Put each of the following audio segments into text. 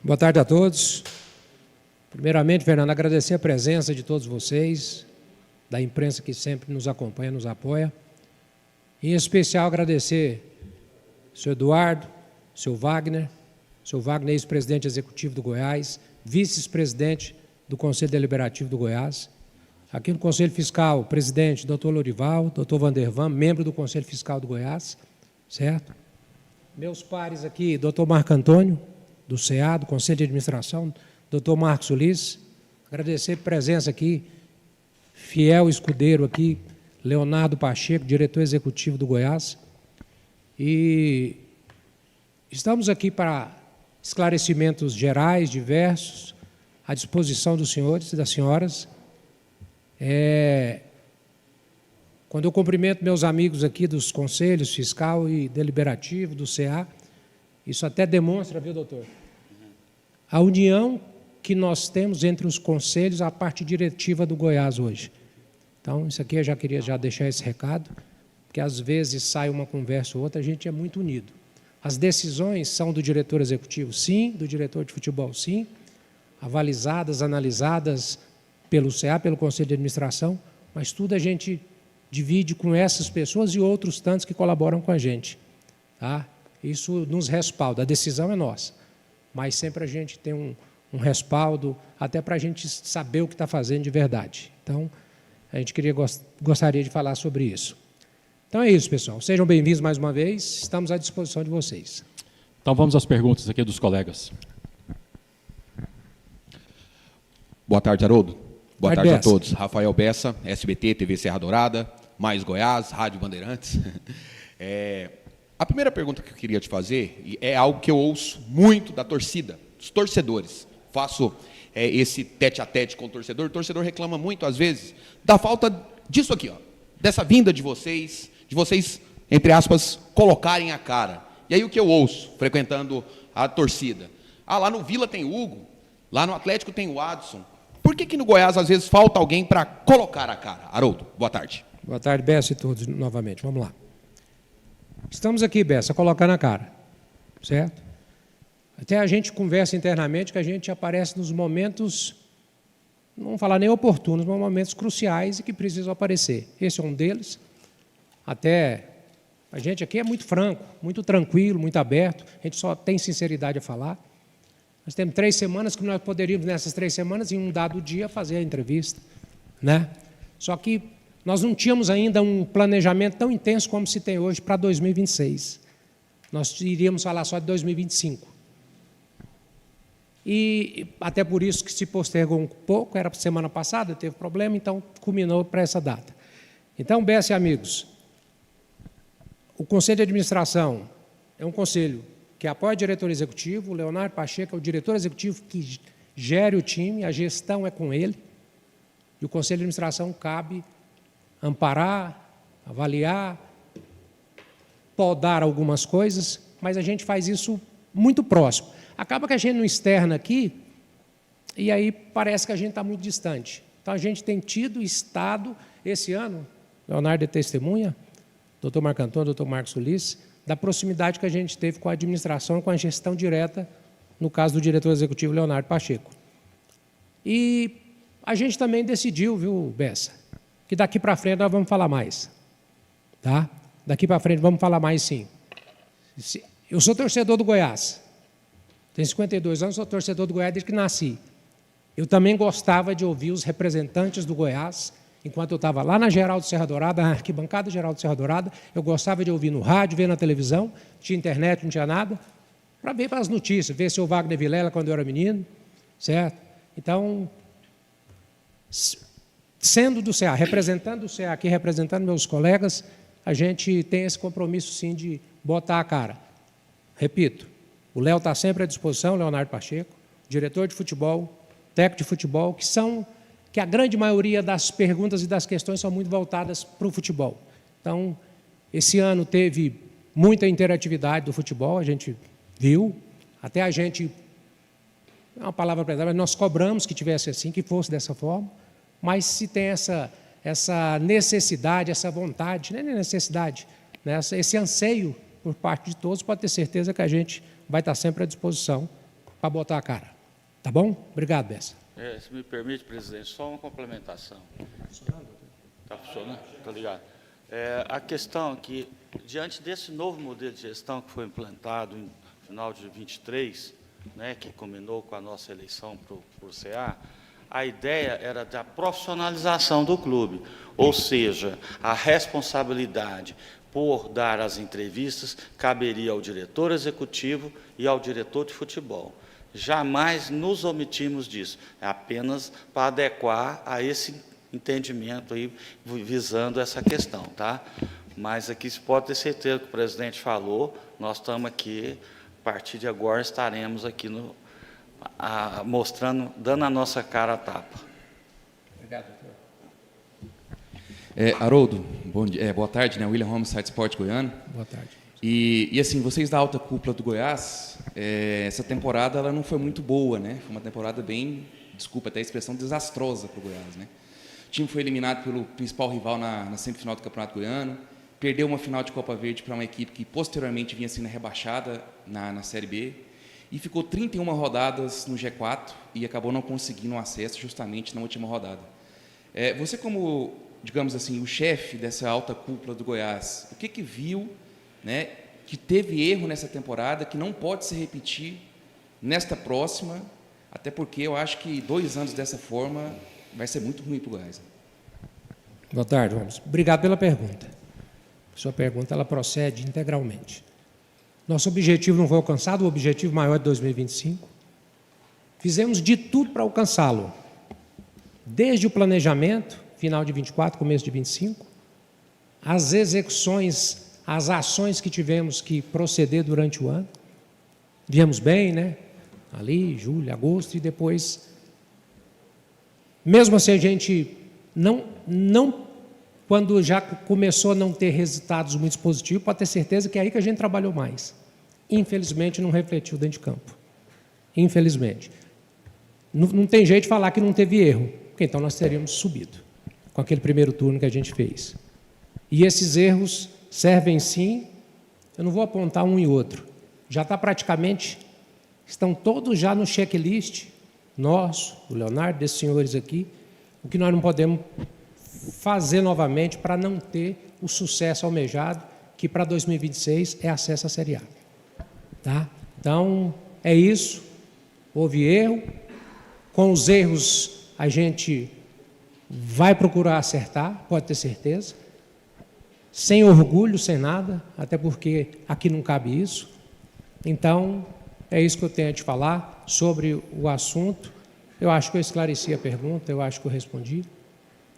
Boa tarde a todos. Primeiramente, Fernando, agradecer a presença de todos vocês, da imprensa que sempre nos acompanha, nos apoia. Em especial, agradecer ao senhor Eduardo, ao senhor Wagner, ex-presidente executivo do Goiás, vice-presidente do Conselho Deliberativo do Goiás. Aqui no Conselho Fiscal, o presidente, doutor Lorival, doutor Vandervan, membro do Conselho Fiscal do Goiás, certo? Meus pares aqui, doutor Marco Antônio, do CA, do Conselho de Administração, doutor Marcos Ulisses, agradecer a presença aqui, fiel escudeiro aqui, Leonardo Pacheco, diretor executivo do Goiás. E estamos aqui para esclarecimentos gerais, diversos, à disposição dos senhores e das senhoras. Quando eu cumprimento meus amigos aqui dos Conselhos Fiscal e Deliberativo, do CA, isso até demonstra, viu, doutor? A união que nós temos entre os conselhos, a parte diretiva do Goiás hoje. Então, isso aqui eu já queria deixar esse recado, porque às vezes sai uma conversa ou outra, a gente é muito unido. As decisões são do diretor executivo, sim, do diretor de futebol, sim, avalizadas, analisadas pelo CA, pelo Conselho de Administração, mas tudo a gente divide com essas pessoas e outros tantos que colaboram com a gente. Tá? Isso nos respalda, a decisão é nossa, mas sempre a gente tem um respaldo, até para a gente saber o que está fazendo de verdade. Então, a gente gostaria de falar sobre isso. Então é isso, pessoal. Sejam bem-vindos mais uma vez, estamos à disposição de vocês. Então vamos às perguntas aqui dos colegas. Boa tarde, Haroldo. Boa tarde a Bessa. todos. Rafael Bessa, SBT, TV Serra Dourada, Mais Goiás, Rádio Bandeirantes. A primeira pergunta que eu queria te fazer é algo que eu ouço muito da torcida, dos torcedores. Faço esse tete-a-tete com o torcedor reclama muito, às vezes, da falta disso aqui, ó, dessa vinda de vocês, entre aspas, colocarem a cara. E aí o que eu ouço, frequentando a torcida? Lá no Vila tem o Hugo, lá no Atlético tem o Adson. Por que no Goiás, às vezes, falta alguém para colocar a cara? Haroldo, boa tarde. Boa tarde, Bessa, e todos novamente. Vamos lá. Estamos aqui, Bessa, colocando a cara, certo? Até a gente conversa internamente que a gente aparece nos momentos, não vou falar nem oportunos, mas momentos cruciais e que precisam aparecer. Esse é um deles. Até a gente aqui é muito franco, muito tranquilo, muito aberto, a gente só tem sinceridade a falar. Nós temos 3 semanas que nós poderíamos, nessas 3 semanas, em um dado dia, fazer a entrevista, né? Só que nós não tínhamos ainda um planejamento tão intenso como se tem hoje para 2026. Nós iríamos falar só de 2025. E até por isso que se postergou um pouco, era semana passada, teve problema, então culminou para essa data. Então, Bessa e amigos, o Conselho de Administração é um conselho que apoia o diretor executivo, o Leonardo Pacheco é o diretor executivo que gere o time, a gestão é com ele, e o Conselho de Administração cabe amparar, avaliar, podar algumas coisas, mas a gente faz isso muito próximo. Acaba que a gente não externa aqui, e aí parece que a gente está muito distante. Então, a gente tem estado, esse ano, Leonardo é testemunha, doutor Marco Antônio, doutor Marcos Ulisses, da proximidade que a gente teve com a administração, com a gestão direta, no caso do diretor executivo Leonardo Pacheco. E a gente também decidiu, viu, Bessa, que daqui para frente nós vamos falar mais. Tá? Daqui para frente vamos falar mais, sim. Eu sou torcedor do Goiás. Tenho 52 anos, sou torcedor do Goiás desde que nasci. Eu também gostava de ouvir os representantes do Goiás, enquanto eu estava lá na Geraldo Serra Dourada, na arquibancada Geraldo Serra Dourada, eu gostava de ouvir no rádio, ver na televisão, não tinha internet, não tinha nada, para ver as notícias, ver seu Wagner Vilela quando eu era menino, certo? Então, sendo do CA, representando o CA aqui, representando meus colegas, a gente tem esse compromisso, sim, de botar a cara. Repito, o Léo está sempre à disposição, Leonardo Pacheco, diretor de futebol, técnico de futebol, que a grande maioria das perguntas e das questões são muito voltadas para o futebol. Então, esse ano teve muita interatividade do futebol, a gente viu, até a gente, é uma palavra pesada, mas nós cobramos que tivesse assim, que fosse dessa forma, mas se tem essa necessidade, essa vontade, não é necessidade, né, esse anseio por parte de todos, pode ter certeza que a gente vai estar sempre à disposição para botar a cara. Tá bom? Obrigado, Bessa. Se me permite, presidente, só uma complementação. Está funcionando? Está ligado. A questão é que, diante desse novo modelo de gestão que foi implantado no final de 23, né, que combinou com a nossa eleição para o CA, a ideia era da profissionalização do clube, ou seja, a responsabilidade por dar as entrevistas caberia ao diretor executivo e ao diretor de futebol. Jamais nos omitimos disso, é apenas para adequar a esse entendimento aí, visando essa questão, tá? Mas aqui se pode ter certeza que o presidente falou, nós estamos aqui, a partir de agora estaremos aqui mostrando, dando a nossa cara a tapa. Obrigado, doutor. Haroldo, boa tarde, né? William Holmes, Site Sport Goiano. Boa tarde. E assim, vocês da alta cúpula do Goiás, essa temporada ela não foi muito boa, né? Foi uma temporada bem, desculpa até a expressão, desastrosa para o Goiás, né? O time foi eliminado pelo principal rival na semifinal do Campeonato Goiano, perdeu uma final de Copa Verde para uma equipe que posteriormente vinha sendo rebaixada na Série B e ficou 31 rodadas no G4 e acabou não conseguindo o acesso justamente na última rodada. Você como, digamos assim, o chefe dessa alta cúpula do Goiás, o que viu, né, que teve erro nessa temporada, que não pode se repetir nesta próxima, até porque eu acho que 2 anos dessa forma vai ser muito ruim para o Goiás. Boa tarde, Holmes. Obrigado pela pergunta. Sua pergunta ela procede integralmente. Nosso objetivo não foi alcançado, o objetivo maior de 2025. Fizemos de tudo para alcançá-lo, desde o planejamento, final de 24, começo de 25, as execuções, as ações que tivemos que proceder durante o ano. Viemos bem, né? Ali, julho, agosto, e depois, mesmo assim, a gente não quando já começou a não ter resultados muito positivos, pode ter certeza que é aí que a gente trabalhou mais. Infelizmente, não refletiu dentro de campo. Infelizmente. Não tem jeito de falar que não teve erro, porque então nós teríamos subido com aquele primeiro turno que a gente fez. E esses erros servem sim, eu não vou apontar um e outro, já está praticamente, estão todos já no checklist nosso, do Leonardo, desses senhores aqui, o que nós não podemos fazer novamente para não ter o sucesso almejado, que para 2026 é acesso à Série A. Tá? Então, é isso, houve erro, com os erros a gente vai procurar acertar, pode ter certeza, sem orgulho, sem nada, até porque aqui não cabe isso. Então, é isso que eu tenho a te falar sobre o assunto. Eu acho que eu esclareci a pergunta, eu acho que eu respondi.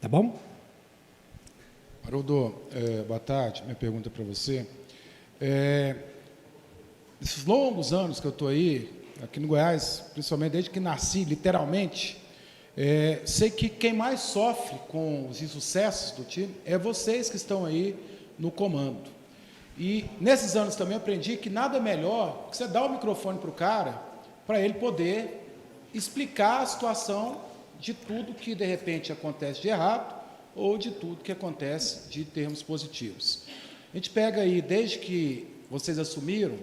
Tá bom? Haroldo, boa tarde. Minha pergunta para você. Esses longos anos que eu estou aí, aqui no Goiás, principalmente desde que nasci, literalmente, sei que quem mais sofre com os insucessos do time é vocês que estão aí no comando. E nesses anos também aprendi que nada melhor que você dar o microfone para o cara, para ele poder explicar a situação de tudo que de repente acontece de errado ou de tudo que acontece de termos positivos. A gente pega aí, desde que vocês assumiram,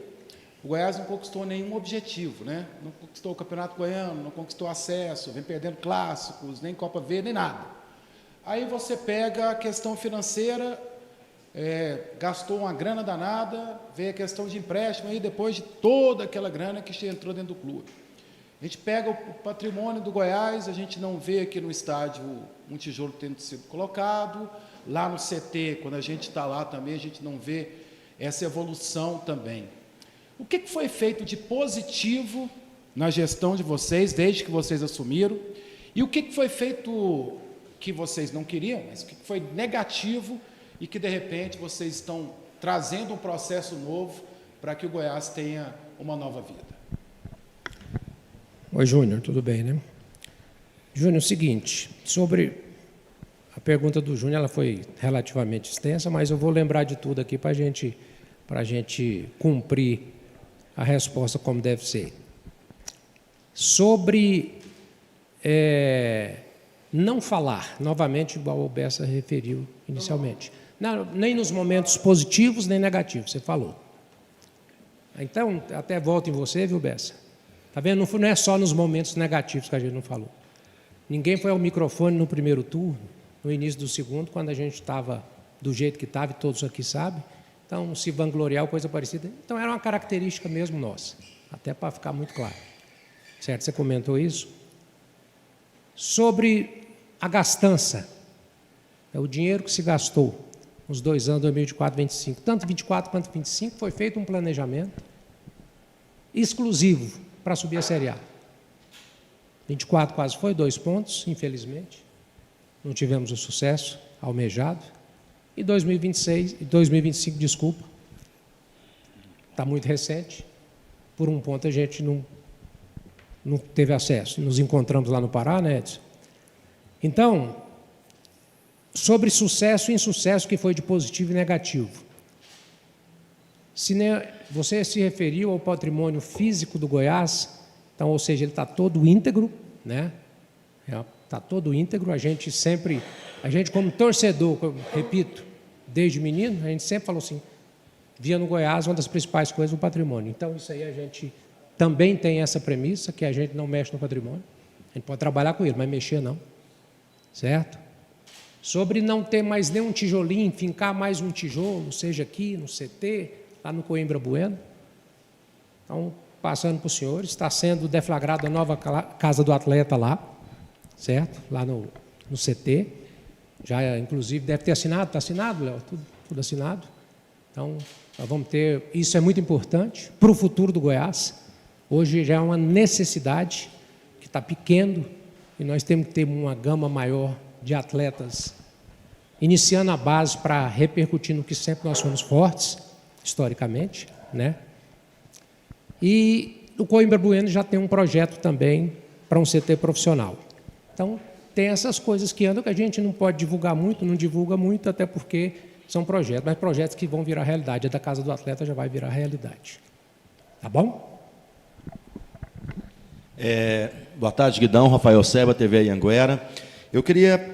o Goiás não conquistou nenhum objetivo, né? Não conquistou o Campeonato Goiano, não conquistou acesso, vem perdendo clássicos, nem Copa V, nem nada. Aí você pega a questão financeira, gastou uma grana danada, veio a questão de empréstimo, aí depois de toda aquela grana que entrou dentro do clube. A gente pega o patrimônio do Goiás, a gente não vê aqui no estádio um tijolo tendo sido colocado, lá no CT, quando a gente está lá também, a gente não vê essa evolução também. O que foi feito de positivo na gestão de vocês, desde que vocês assumiram, e o que foi feito que vocês não queriam, mas o que foi negativo e que, de repente, vocês estão trazendo um processo novo para que o Goiás tenha uma nova vida? Oi, Júnior, tudo bem, né? Júnior, é o seguinte, sobre a pergunta do Júnior, ela foi relativamente extensa, mas eu vou lembrar de tudo aqui para a gente cumprir a resposta como deve ser. Sobre não falar, novamente, igual o Bessa referiu inicialmente, não, nem nos momentos positivos nem negativos, você falou. Então, até volto em você, viu, Bessa? Está vendo? Não é só nos momentos negativos que a gente não falou. Ninguém foi ao microfone no primeiro turno, no início do segundo, quando a gente estava do jeito que estava, e todos aqui sabem. Então, se vangloriar ou coisa parecida. Então, era uma característica mesmo nossa, até para ficar muito claro. Certo? Você comentou isso? Sobre a gastança. É o dinheiro que se gastou nos 2 anos, 2024 e 2025. Tanto 24 quanto 25 foi feito um planejamento exclusivo para subir a Série A. 24 quase foi, 2 pontos, infelizmente. Não tivemos o sucesso almejado. E 2025, desculpa, está muito recente. Por um ponto a gente não teve acesso. Nos encontramos lá no Pará, né, Edson? Então, sobre sucesso e insucesso, que foi de positivo e negativo. Você se referiu ao patrimônio físico do Goiás, então, ou seja, ele está todo íntegro, né? Está todo íntegro. A gente como torcedor, eu repito, desde menino, a gente sempre falou assim, via no Goiás uma das principais coisas do patrimônio. Então, isso aí a gente também tem essa premissa, que a gente não mexe no patrimônio. A gente pode trabalhar com ele, mas mexer não. Certo? Sobre não ter mais nenhum tijolinho, fincar mais um tijolo, seja aqui no CT, lá no Coimbra Bueno. Então, passando para os senhores, está sendo deflagrada a nova Casa do Atleta lá, certo? Lá no CT. Já, inclusive, deve ter assinado, está assinado, Léo? Tudo assinado. Então, nós vamos ter, isso é muito importante para o futuro do Goiás. Hoje já é uma necessidade que está pequeno e nós temos que ter uma gama maior de atletas, iniciando a base para repercutir no que sempre nós somos fortes, historicamente, né? E o Coimbra Bueno já tem um projeto também para um CT profissional. Então, tem essas coisas que andam que a gente não pode divulgar muito, não divulga muito, até porque são projetos, mas projetos que vão virar realidade. A da Casa do Atleta já vai virar realidade. Tá bom? Boa tarde, Guidão, Rafael Seba, TV Anhanguera. Eu queria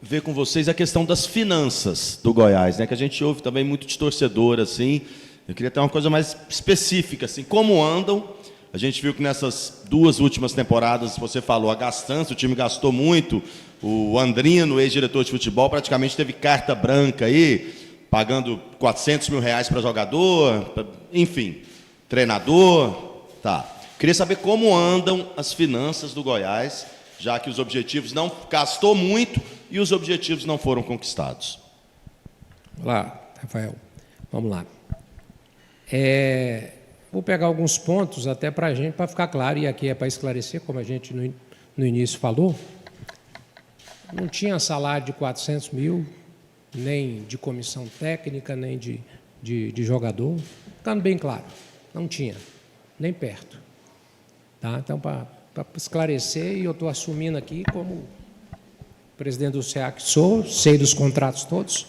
ver com vocês a questão das finanças do Goiás, né? Que a gente ouve também muito de torcedor, assim. Eu queria ter uma coisa mais específica, assim, como andam. A gente viu que nessas 2 últimas temporadas, você falou, a gastança, o time gastou muito. O Andrino, ex-diretor de futebol, praticamente teve carta branca aí, pagando R$400 mil para jogador, enfim, treinador, tá. Queria saber como andam as finanças do Goiás, já que os objetivos não gastou muito e os objetivos não foram conquistados. Olá, Rafael. Vamos lá. Vou pegar alguns pontos até para a gente, para ficar claro, e aqui é para esclarecer, como a gente no início falou, não tinha salário de 400 mil, nem de comissão técnica, nem de jogador, ficando bem claro, não tinha, nem perto. Tá? Então, para esclarecer, e eu estou assumindo aqui como presidente do CEA que sou, sei dos contratos todos.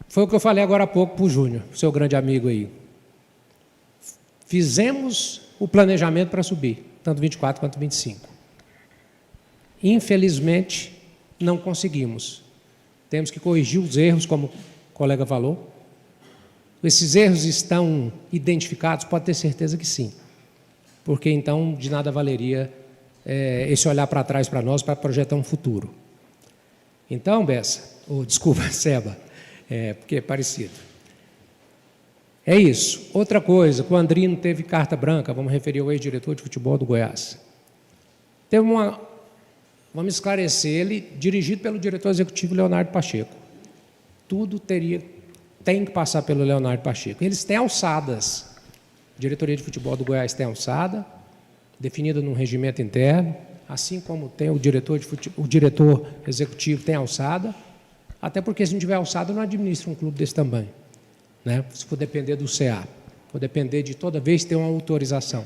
Foi o que eu falei agora há pouco para o Júnior, seu grande amigo aí. Fizemos o planejamento para subir, tanto 24 quanto 25. Infelizmente, não conseguimos. Temos que corrigir os erros, como o colega falou. Esses erros estão identificados? Pode ter certeza que sim. Porque então de nada valeria esse olhar para trás para nós, para projetar um futuro. Então, Bessa, desculpa, Seba, porque é parecido. É isso. Outra coisa, que o Andrino teve carta branca, vamos referir ao ex-diretor de futebol do Goiás. Teve vamos esclarecer, ele dirigido pelo diretor executivo Leonardo Pacheco. Tudo tem que passar pelo Leonardo Pacheco. Eles têm alçadas. A diretoria de futebol do Goiás tem alçada, definida num regimento interno, assim como tem o diretor executivo tem alçada, até porque se não tiver alçada, não administra um clube desse tamanho. Né? Se for depender do CA, for depender de toda vez ter uma autorização.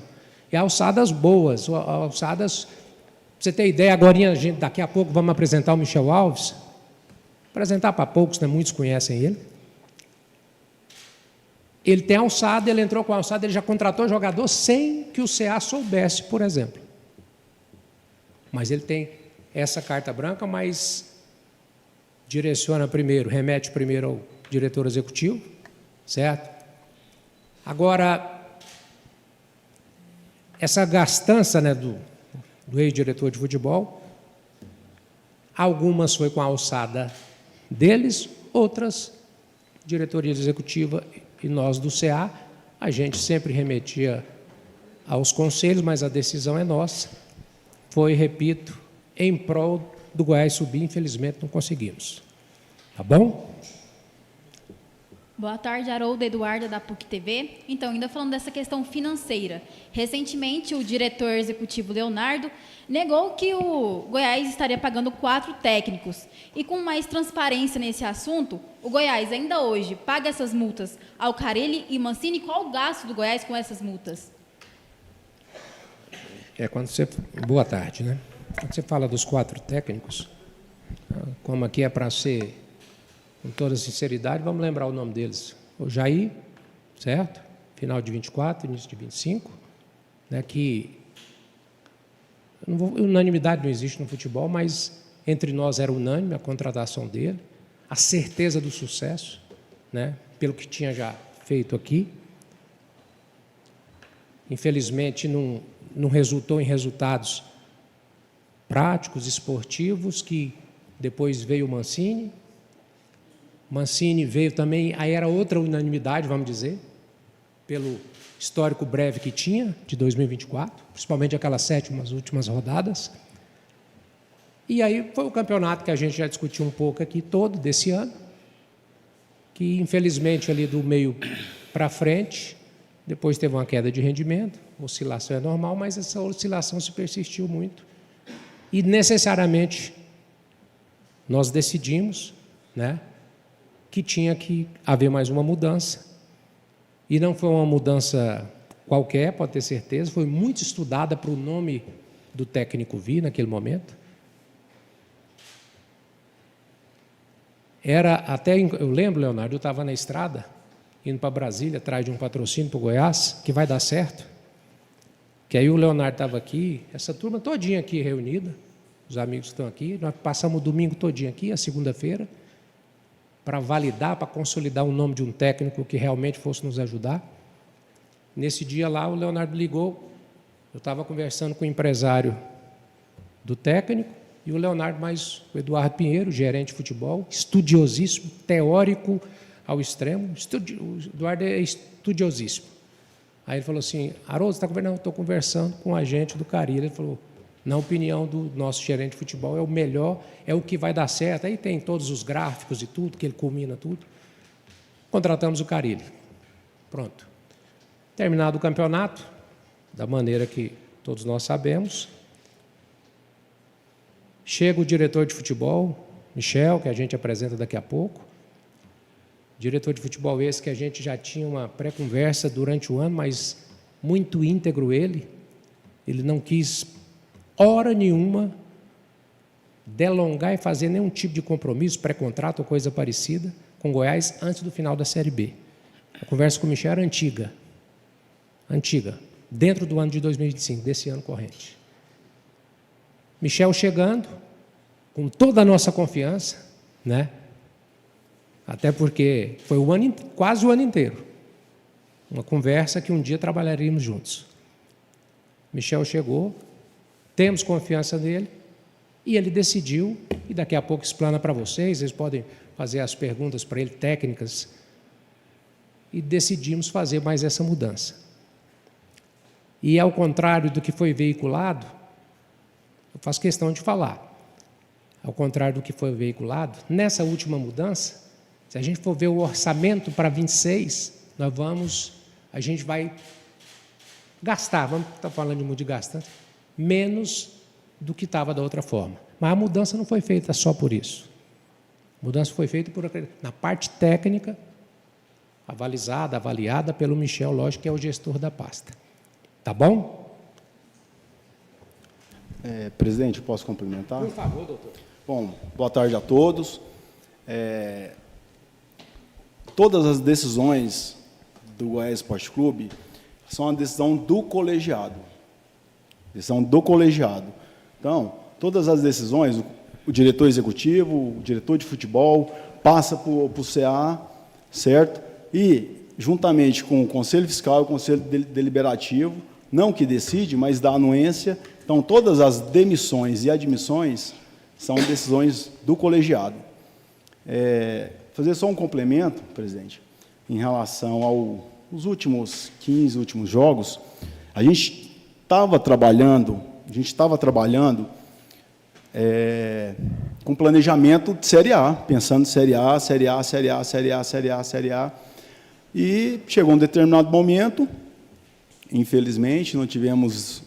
E alçadas boas, alçadas... Pra você ter ideia, agora daqui a pouco vamos apresentar o Michel Alves. Apresentar para poucos, né? Muitos conhecem ele. Ele tem alçada, ele entrou com alçada, ele já contratou jogador sem que o CA soubesse, por exemplo. Mas ele tem essa carta branca, mas remete primeiro ao diretor executivo, certo? Agora, essa gastança, né, do ex-diretor de futebol, algumas foi com a alçada deles, outras, diretoria executiva e nós do CA, a gente sempre remetia aos conselhos, mas a decisão é nossa. Foi, repito, em prol do Goiás subir, infelizmente não conseguimos. Tá bom? Boa tarde, Haroldo Eduarda, da PUC TV. Então, ainda falando dessa questão financeira, recentemente o diretor executivo Leonardo negou que o Goiás estaria pagando 4 técnicos. E com mais transparência nesse assunto, o Goiás ainda hoje paga essas multas ao Carille e Mancini. Qual o gasto do Goiás com essas multas? Boa tarde, né? Quando você fala dos 4 técnicos, como aqui é para ser, com toda sinceridade, vamos lembrar o nome deles. O Jair, certo? Final de 24, início de 25, né, que unanimidade não existe no futebol, mas entre nós era unânime a contratação dele, a certeza do sucesso, né, pelo que tinha já feito aqui. Infelizmente, não resultou em resultados práticos, esportivos, que depois veio o Mancini. Mancini veio também, aí era outra unanimidade, vamos dizer, pelo histórico breve que tinha, de 2024, principalmente aquelas últimas rodadas. E aí foi o campeonato que a gente já discutiu um pouco aqui todo, desse ano, que infelizmente ali do meio para frente, depois teve uma queda de rendimento, oscilação é normal, mas essa oscilação se persistiu muito. E necessariamente nós decidimos, né, que tinha que haver mais uma mudança. E não foi uma mudança qualquer, pode ter certeza, foi muito estudada para o nome do técnico vir naquele momento. Era até, eu lembro, Leonardo, eu estava na estrada, indo para Brasília, atrás de um patrocínio para o Goiás, que vai dar certo. Que aí o Leonardo estava aqui, essa turma todinha aqui reunida, os amigos que estão aqui, nós passamos o domingo todinho aqui, a segunda-feira, para validar, para consolidar o nome de um técnico que realmente fosse nos ajudar. Nesse dia lá, o Leonardo ligou, eu estava conversando com o empresário do técnico, e o Leonardo, mais o Eduardo Pinheiro, gerente de futebol, estudiosíssimo, teórico ao extremo, o Eduardo é estudiosíssimo. Aí ele falou assim, Haroldo, você está conversando? Não, estou conversando com o agente do Carille. Ele falou, na opinião do nosso gerente de futebol, é o melhor, é o que vai dar certo. Aí tem todos os gráficos e tudo, que ele culmina tudo. Contratamos o Carille. Pronto. Terminado o campeonato, da maneira que todos nós sabemos, chega o diretor de futebol, Michel, que a gente apresenta daqui a pouco. Diretor de futebol esse que a gente já tinha uma pré-conversa durante o ano, mas muito íntegro ele. Ele não quis hora nenhuma delongar e fazer nenhum tipo de compromisso, pré-contrato ou coisa parecida com Goiás antes do final da Série B. A conversa com o Michel era antiga, dentro do ano de 2025, desse ano corrente. Michel chegando, com toda a nossa confiança, né? Até porque foi quase o ano inteiro, uma conversa que um dia trabalharíamos juntos. Michel chegou, temos confiança nele, e ele decidiu, e daqui a pouco explana para vocês, vocês podem fazer as perguntas para ele, técnicas, e decidimos fazer mais essa mudança. E ao contrário do que foi veiculado, eu faço questão de falar, ao contrário do que foi veiculado, nessa última mudança, se a gente for ver o orçamento para 26, a gente vai gastar, vamos estar falando de muito de gasto, menos do que estava da outra forma. Mas a mudança não foi feita só por isso. A mudança foi feita na parte técnica, avaliada pelo Michel, lógico, que é o gestor da pasta. Tá bom? Presidente, posso complementar? Por favor, doutor. Bom, boa tarde a todos. Todas as decisões do Goiás Esporte Clube são a decisão do colegiado. Então, todas as decisões, o diretor executivo, o diretor de futebol, passa para o CA, certo? E, juntamente com o Conselho Fiscal e o Conselho Deliberativo, não que decide, mas da anuência. Então, todas as demissões e admissões são decisões do colegiado. Fazer só um complemento, presidente, em relação aos últimos 15 últimos jogos, a gente estava trabalhando com planejamento de Série A, pensando em Série A, Série A, Série A, Série A, Série A, Série A. E chegou um determinado momento, infelizmente, não tivemos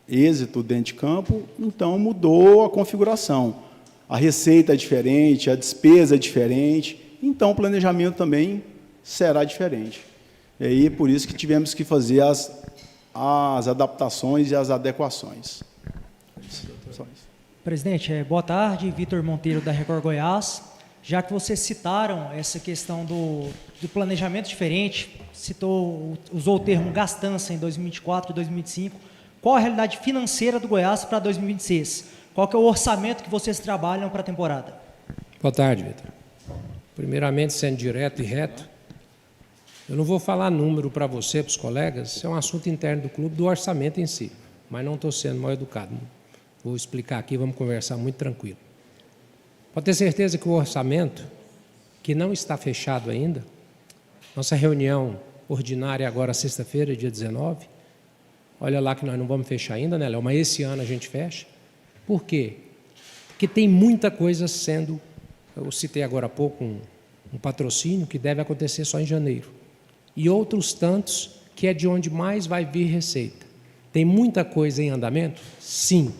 êxito dentro de campo, então mudou a configuração. A receita é diferente, a despesa é diferente, então o planejamento também será diferente. E aí é por isso que tivemos que fazer as adaptações e as adequações. Só isso. Presidente, boa tarde, Vitor Monteiro, da Record Goiás. Já que vocês citaram essa questão do planejamento diferente, usou o termo gastança em 2024 e 2025, qual a realidade financeira do Goiás para 2026? Qual que é o orçamento que vocês trabalham para a temporada? Boa tarde, Vitor. Primeiramente, sendo direto e reto, eu não vou falar número para você, para os colegas, isso é um assunto interno do clube, do orçamento em si, mas não estou sendo mal educado. Vou explicar aqui, vamos conversar muito tranquilo. Pode ter certeza que o orçamento, que não está fechado ainda, nossa reunião ordinária agora sexta-feira, dia 19, olha lá que nós não vamos fechar ainda, né, Léo? Mas esse ano a gente fecha. Por quê? Porque tem muita coisa sendo, eu citei agora há pouco um patrocínio que deve acontecer só em janeiro. E outros tantos que é de onde mais vai vir receita. Tem muita coisa em andamento? Sim.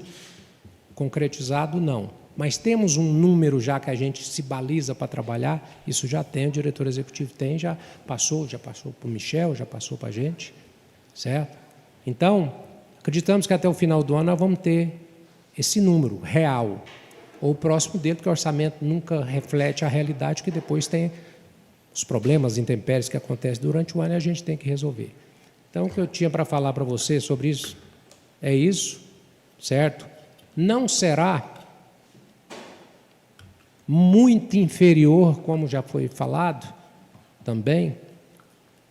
Concretizado, não. Mas temos um número já que a gente se baliza para trabalhar, isso já tem, o diretor executivo tem, já passou para o Michel, já passou para a gente, certo? Então, acreditamos que até o final do ano nós vamos ter esse número real, ou próximo dele, porque o orçamento nunca reflete a realidade, que depois tem os problemas, intempéries que acontecem durante o ano e a gente tem que resolver. Então, o que eu tinha para falar para você sobre isso é isso, certo? Não será muito inferior, como já foi falado também,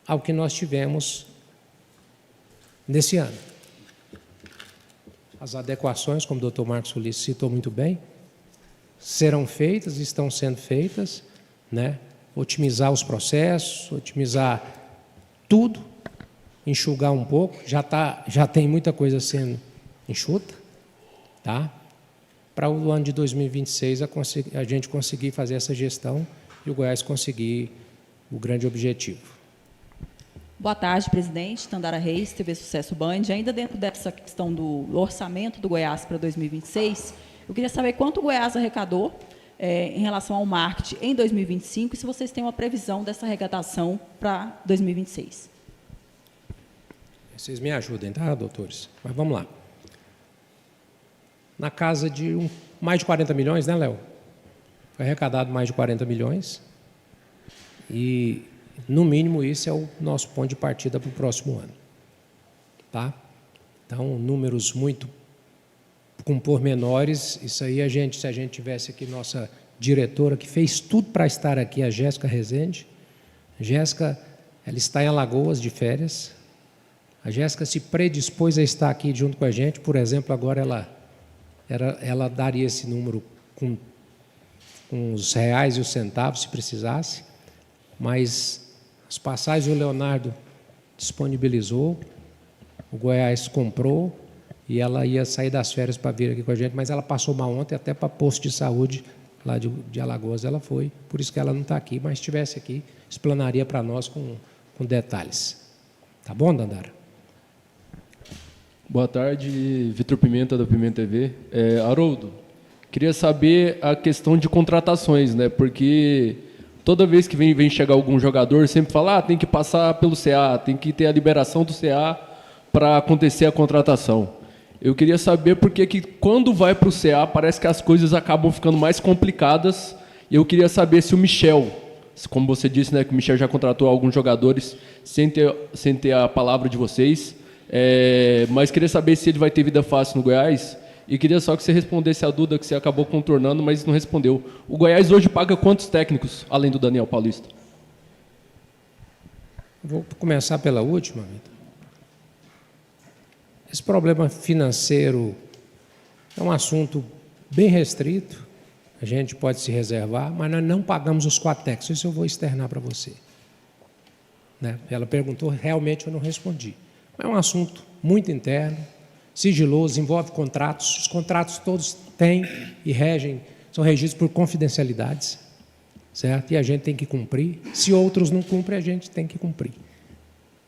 ao que nós tivemos nesse ano. As adequações, como o doutor Marcos Ulisses citou muito bem, serão feitas, estão sendo feitas, né? Otimizar os processos, otimizar tudo, enxugar um pouco, já tem muita coisa sendo enxuta, tá? Para o ano de 2026 a gente conseguir fazer essa gestão e o Goiás conseguir o grande objetivo. Boa tarde, presidente. Tandara Reis, TV Sucesso Band. Ainda dentro dessa questão do orçamento do Goiás para 2026, eu queria saber quanto o Goiás arrecadou em relação ao marketing em 2025 e se vocês têm uma previsão dessa arrecadação para 2026. Vocês me ajudem, tá, doutores? Mas vamos lá. Na casa de mais de 40 milhões, né, Léo? Foi arrecadado mais de 40 milhões. E, no mínimo, isso é o nosso ponto de partida para o próximo ano. Tá? Então, números muito com pormenores, isso aí se a gente tivesse aqui nossa diretora, que fez tudo para estar aqui, a Jéssica Rezende. A Jéssica, ela está em Alagoas de férias. A Jéssica se predispôs a estar aqui junto com a gente, por exemplo, agora ela daria esse número com os reais e os centavos, se precisasse, mas as passagens o Leonardo disponibilizou, o Goiás comprou, e ela ia sair das férias para vir aqui com a gente, mas ela passou mal ontem, até para posto de saúde lá de Alagoas ela foi, por isso que ela não está aqui, mas se estivesse aqui, explanaria para nós com detalhes. Tá bom, Dandara? Boa tarde, Vitor Pimenta, da Pimenta TV. Haroldo, queria saber a questão de contratações, né? Porque toda vez que vem chegar algum jogador, sempre fala, tem que passar pelo CA, tem que ter a liberação do CA para acontecer a contratação. Eu queria saber por que quando vai para o CA parece que as coisas acabam ficando mais complicadas. E eu queria saber se o Michel, como você disse, né, que o Michel já contratou alguns jogadores sem ter a palavra de vocês, mas queria saber se ele vai ter vida fácil no Goiás. E queria só que você respondesse a dúvida que você acabou contornando, mas não respondeu. O Goiás hoje paga quantos técnicos, além do Daniel Paulista? Vou começar pela última, Vitor. Esse problema financeiro é um assunto bem restrito, a gente pode se reservar, mas nós não pagamos os 4 técnicos, isso eu vou externar para você. Né? Ela perguntou, realmente eu não respondi. Mas é um assunto muito interno, sigiloso, envolve contratos, os contratos todos têm e regem, são regidos por confidencialidades, certo? E a gente tem que cumprir, se outros não cumprem, a gente tem que cumprir,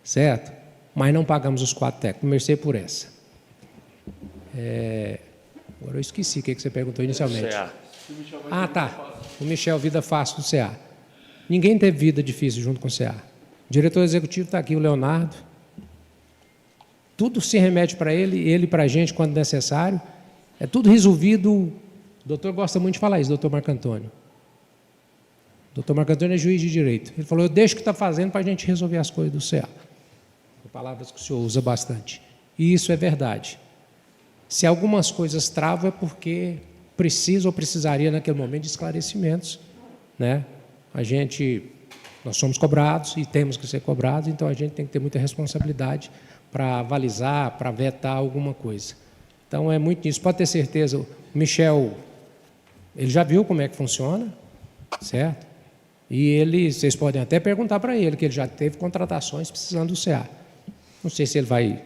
certo? Mas não pagamos os 4 técnicos, comecei por essa. Agora eu esqueci o que você perguntou inicialmente. CA. Ah, tá. O Michel, vida fácil do CA. Ninguém teve vida difícil junto com o CA. O diretor executivo está aqui, o Leonardo. Tudo se remete para ele para a gente quando necessário. É tudo resolvido. O doutor gosta muito de falar isso, doutor Marco Antônio. O doutor Marco Antônio é juiz de direito. Ele falou, eu deixo o que está fazendo para a gente resolver as coisas do CA. Palavras que o senhor usa bastante. E isso é verdade. Se algumas coisas travam é porque precisa ou precisaria naquele momento de esclarecimentos, né? Nós somos cobrados e temos que ser cobrados, então a gente tem que ter muita responsabilidade para avalizar, para vetar alguma coisa. Então é muito nisso. Pode ter certeza, o Michel, ele já viu como é que funciona, certo? E vocês podem até perguntar para ele, que ele já teve contratações precisando do CA. Não sei se ele vai,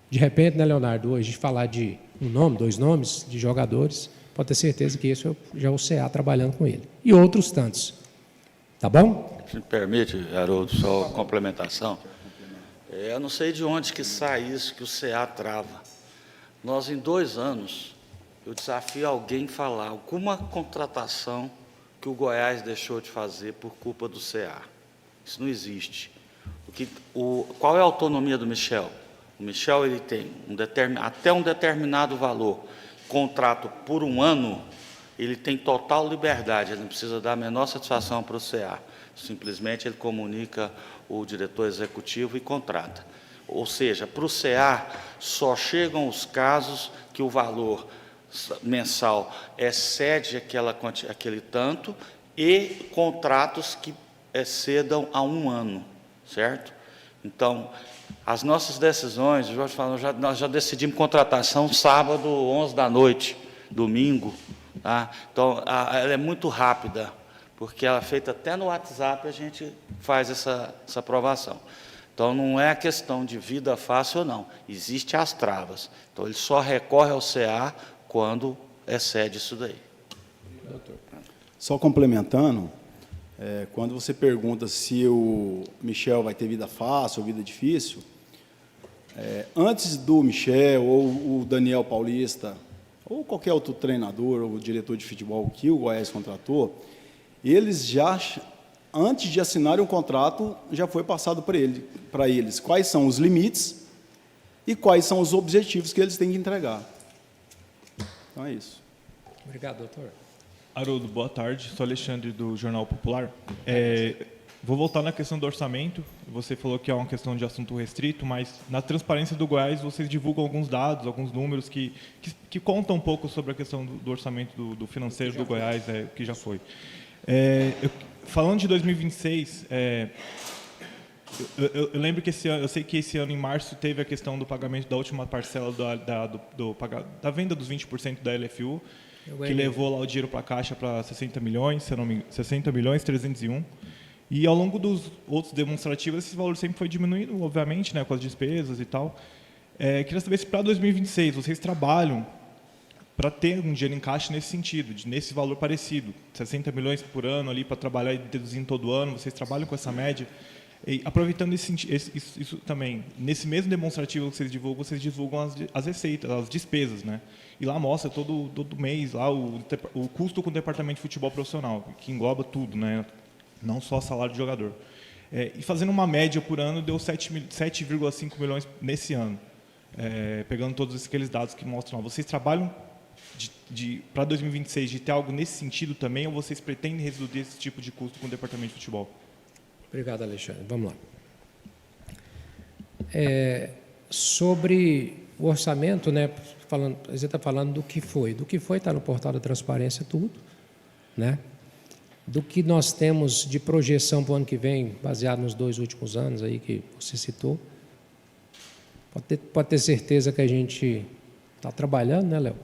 de repente, né, Leonardo, hoje falar de um nome, 2 nomes de jogadores, pode ter certeza que isso já é o CA trabalhando com ele. E outros tantos. Tá bom? Se me permite, Haroldo, só complementação. Eu não sei de onde que sai isso que o CA trava. Nós, em 2 anos, eu desafio alguém a falar alguma contratação que o Goiás deixou de fazer por culpa do CA. Isso não existe. Qual é a autonomia do Michel? O Michel ele tem até um determinado valor. Contrato por 1 ano, ele tem total liberdade, ele não precisa dar a menor satisfação para o CA. Simplesmente ele comunica o diretor executivo e contrata. Ou seja, para o CA só chegam os casos que o valor mensal excede aquele tanto e contratos que excedam a 1 ano, certo? Então, as nossas decisões, o Jorge falou, nós já decidimos contratação sábado, 11 da noite, domingo. Tá? Então, ela é muito rápida, porque ela é feita até no WhatsApp, a gente faz essa aprovação. Então, não é a questão de vida fácil ou não, existem as travas. Então, ele só recorre ao CA quando excede isso daí. Doutor. Só complementando, quando você pergunta se o Michel vai ter vida fácil ou vida difícil, antes do Michel ou o Daniel Paulista, ou qualquer outro treinador ou diretor de futebol que o Goiás contratou, eles já, antes de assinarem um contrato, já foi passado para eles quais são os limites e quais são os objetivos que eles têm que entregar. Então é isso. Obrigado, doutor. Haroldo, boa tarde. Sou Alexandre, do Jornal Popular. Vou voltar na questão do orçamento. Você falou que é uma questão de assunto restrito, mas na transparência do Goiás vocês divulgam alguns dados, alguns números que contam um pouco sobre a questão do orçamento do financeiro do Goiás, que já foi. Falando de 2026, eu lembro que esse ano, eu sei que esse ano, em março, teve a questão do pagamento da última parcela da venda dos 20% da LFU, que levou lá o dinheiro para a Caixa para 60 milhões, 60.301. E ao longo dos outros demonstrativos, esse valor sempre foi diminuindo, obviamente, né, com as despesas e tal. Queria saber se para 2026 vocês trabalham para ter um dinheiro em caixa nesse sentido, nesse valor parecido, 60 milhões por ano ali para trabalhar e deduzindo todo ano, vocês trabalham com essa média. E aproveitando isso também, nesse mesmo demonstrativo que vocês divulgam as receitas, as despesas, né? E lá mostra todo mês lá o custo com o departamento de futebol profissional, que engloba tudo, né? Não só salário de jogador. E fazendo uma média por ano, deu 7,5 milhões nesse ano, pegando todos aqueles dados que mostram lá. Vocês trabalham para 2026 de ter algo nesse sentido também, ou vocês pretendem reduzir esse tipo de custo com o departamento de futebol? Obrigado, Alexandre. Vamos lá. Sobre o orçamento, né, você está falando do que foi. Do que foi está no portal da transparência tudo, né? Do que nós temos de projeção para o ano que vem, baseado nos 2 últimos anos aí que você citou. Pode ter certeza que a gente está trabalhando, né, Léo?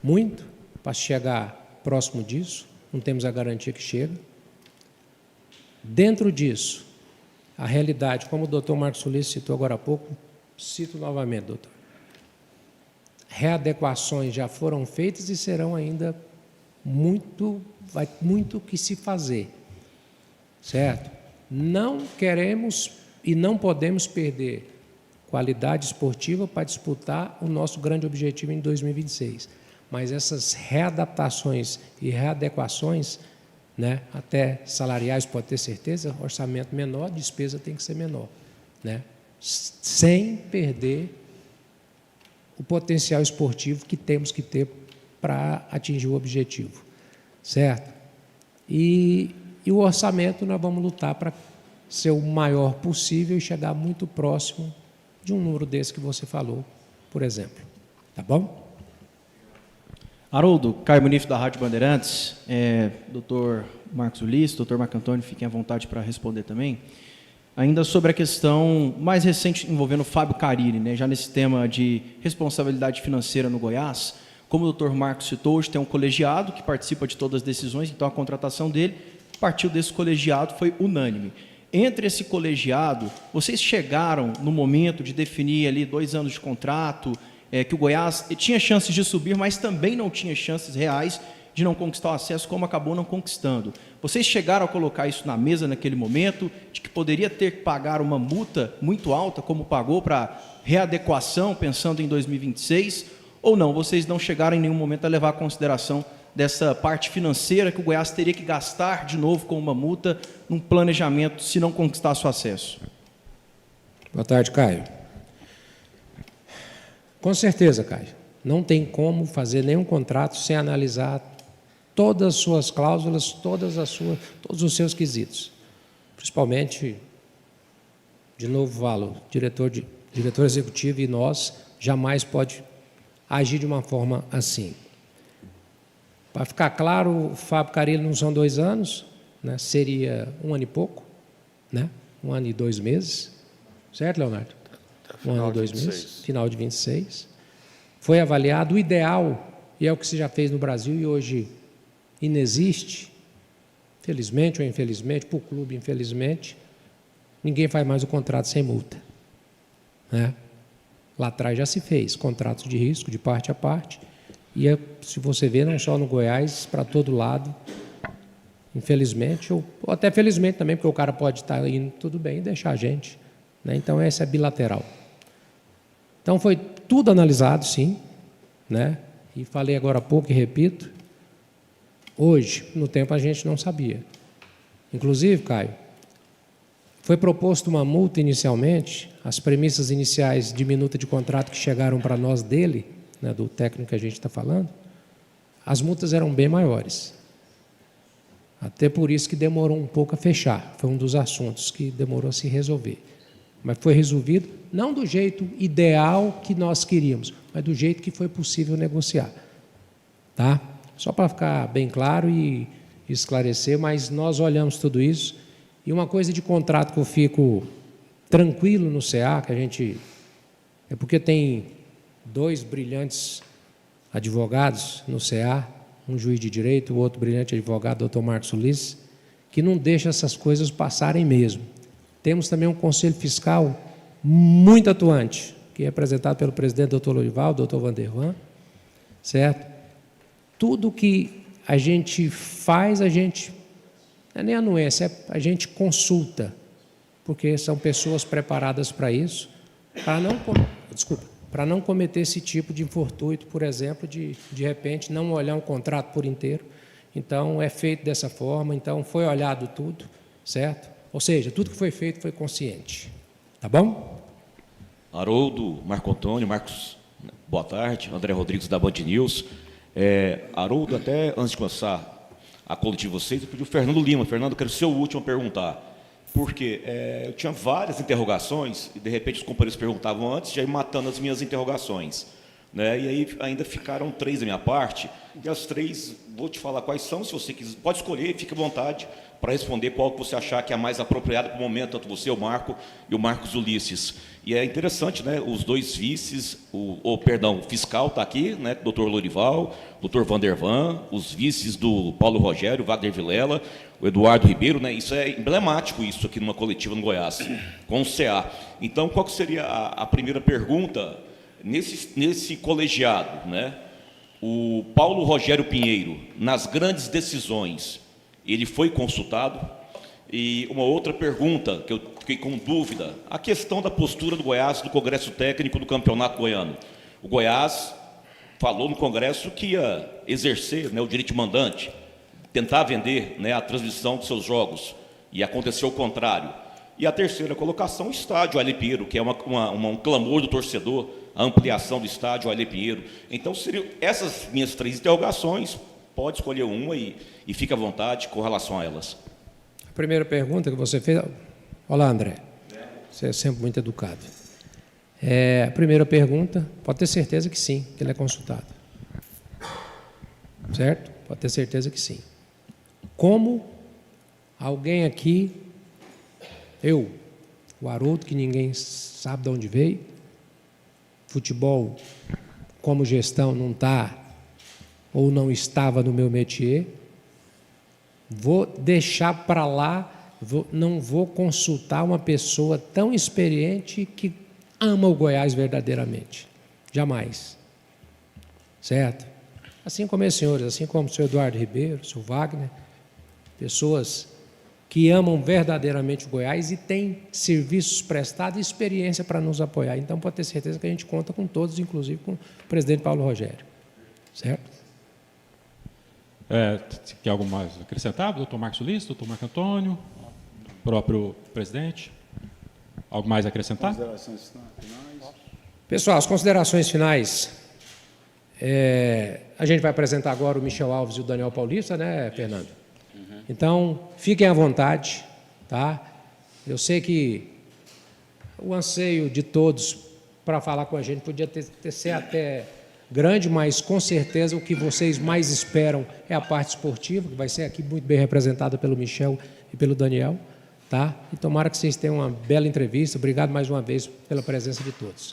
Muito para chegar próximo disso, não temos a garantia que chega. Dentro disso, a realidade, como o doutor Marcos Solis citou agora há pouco, cito novamente, doutor. Readequações já foram feitas e serão ainda vai muito que se fazer, certo? Não queremos e não podemos perder qualidade esportiva para disputar o nosso grande objetivo em 2026. Mas essas readaptações e readequações, né, até salariais, pode ter certeza, orçamento menor, despesa tem que ser menor, né, sem perder o potencial esportivo que temos que ter para atingir o objetivo, certo? E o orçamento nós vamos lutar para ser o maior possível e chegar muito próximo de um número desse que você falou, por exemplo. Tá bom? Haroldo, Caio Bonifo da Rádio Bandeirantes, doutor Marcos Ulisses, doutor Marco Antônio, fiquem à vontade para responder também. Ainda sobre a questão mais recente envolvendo o Fábio Carilli, né, já nesse tema de responsabilidade financeira no Goiás, como o doutor Marcos citou, hoje tem um colegiado que participa de todas as decisões, então a contratação dele partiu desse colegiado, foi unânime. Entre esse colegiado, vocês chegaram no momento de definir ali 2 anos de contrato, que o Goiás tinha chances de subir, mas também não tinha chances reais de não conquistar o acesso, como acabou não conquistando. Vocês chegaram a colocar isso na mesa naquele momento, de que poderia ter que pagar uma multa muito alta, como pagou para readequação, pensando em 2026, ou não? Vocês não chegaram em nenhum momento a levar em consideração dessa parte financeira que o Goiás teria que gastar de novo com uma multa num planejamento se não conquistasse o acesso? Boa tarde, Caio. Com certeza, Caio. Não tem como fazer nenhum contrato sem analisar todas as suas cláusulas, todos os seus quesitos. Principalmente, de novo falo, diretor executivo e nós jamais pode agir de uma forma assim. Para ficar claro, o Fábio Carilli não são 2 anos, né? Seria 1 ano e pouco, né? 1 ano e 2 meses, certo, Leonardo? 1 ano e 2 meses, final de 26. Foi avaliado o ideal, e é o que se já fez no Brasil e hoje inexiste, felizmente ou infelizmente, para o clube, infelizmente, ninguém faz mais o contrato sem multa, né? Lá atrás já se fez contratos de risco, de parte a parte, e se você vê, não só no Goiás, para todo lado, infelizmente, ou até felizmente também, porque o cara pode estar indo tudo bem e deixar a gente, né? Então, essa é bilateral. Então, foi tudo analisado, sim, né? E falei agora há pouco e repito, hoje, no tempo, a gente não sabia. Inclusive, Caio, foi proposto uma multa inicialmente, as premissas iniciais de minuta de contrato que chegaram para nós dele, né, do técnico que a gente está falando, as multas eram bem maiores. Até por isso que demorou um pouco a fechar. Foi um dos assuntos que demorou a se resolver. Mas foi resolvido, não do jeito ideal que nós queríamos, mas do jeito que foi possível negociar. Tá? Só para ficar bem claro e esclarecer, mas nós olhamos tudo isso. E uma coisa de contrato que eu fico tranquilo no CA, que a gente... É porque tem 2 brilhantes advogados no CA, um juiz de direito, o outro brilhante advogado, doutor Marcos Ulisses, que não deixa essas coisas passarem mesmo. Temos também um conselho fiscal muito atuante, que é representado pelo presidente doutor Lorival, doutor Vandervan, certo? Tudo que a gente faz, a gente, não é nem anuência, a gente consulta, porque são pessoas preparadas para isso, para não cometer esse tipo de infortúnio, por exemplo, de repente não olhar um contrato por inteiro. Então, é feito dessa forma, então foi olhado tudo, certo? Ou seja, tudo que foi feito foi consciente. Tá bom? Haroldo, Marco Antônio, Marcos, boa tarde. André Rodrigues, da Band News. Haroldo, até antes de começar a coletiva de vocês, eu pedi o Fernando Lima. Fernando, quero ser o último a perguntar. Porque eu tinha várias interrogações e, de repente, os companheiros perguntavam antes, já ia matando as minhas interrogações. né? E aí ainda ficaram 3 da minha parte, e as 3, vou te falar quais são, se você quiser, pode escolher, fique à vontade para responder qual que você achar que é a mais apropriada para o momento, tanto você, o Marco, e o Marcos Ulisses. E é interessante, né, os 2 vices, o fiscal está aqui, né, o doutor Lorival, o doutor Vandervan, os vices do Paulo Rogério, o Wagner Vilela, o Eduardo Ribeiro, né, isso é emblemático, isso aqui numa coletiva no Goiás, com o CA. Então, qual que seria a primeira pergunta? Nesse colegiado, né, o Paulo Rogério Pinheiro, nas grandes decisões, ele foi consultado? E uma outra pergunta, que eu fiquei com dúvida, a questão da postura do Goiás no Congresso Técnico do Campeonato Goiano. O Goiás falou no Congresso que ia exercer, né, o direito de mandante, tentar vender, né, a transmissão dos seus jogos, e aconteceu o contrário. E a terceira colocação, o estádio Ailê Pinheiro, que é um clamor do torcedor, a ampliação do estádio Ailê Pinheiro. Então, seriam essas minhas 3 interrogações, pode escolher uma e fique à vontade com relação a elas. A primeira pergunta que você fez... Olá, André. Você é sempre muito educado. A primeira pergunta, pode ter certeza que sim, que ele é consultado. Certo? Pode ter certeza que sim. Como alguém aqui, eu, o Haroldo, que ninguém sabe de onde veio, futebol como gestão não está ou não estava no meu métier, vou deixar para lá, não vou consultar uma pessoa tão experiente que ama o Goiás verdadeiramente. Jamais. Certo? Assim como esses senhores, assim como o senhor Eduardo Ribeiro, o senhor Wagner, pessoas que amam verdadeiramente o Goiás e têm serviços prestados e experiência para nos apoiar. Então, pode ter certeza que a gente conta com todos, inclusive com o presidente Paulo Rogério. Certo? Quer algo mais acrescentar? Doutor Marcos Ulisses, doutor Marco Antônio, próprio presidente? Algo mais a acrescentar? Considerações finais. Pessoal, as considerações finais. A gente vai apresentar agora o Michel Alves e o Daniel Paulista, né, Fernando? Então, fiquem à vontade, tá? Eu sei que o anseio de todos para falar com a gente podia ser até grande, mas com certeza o que vocês mais esperam é a parte esportiva, que vai ser aqui muito bem representada pelo Michel e pelo Daniel, tá? E tomara que vocês tenham uma bela entrevista. Obrigado mais uma vez pela presença de todos.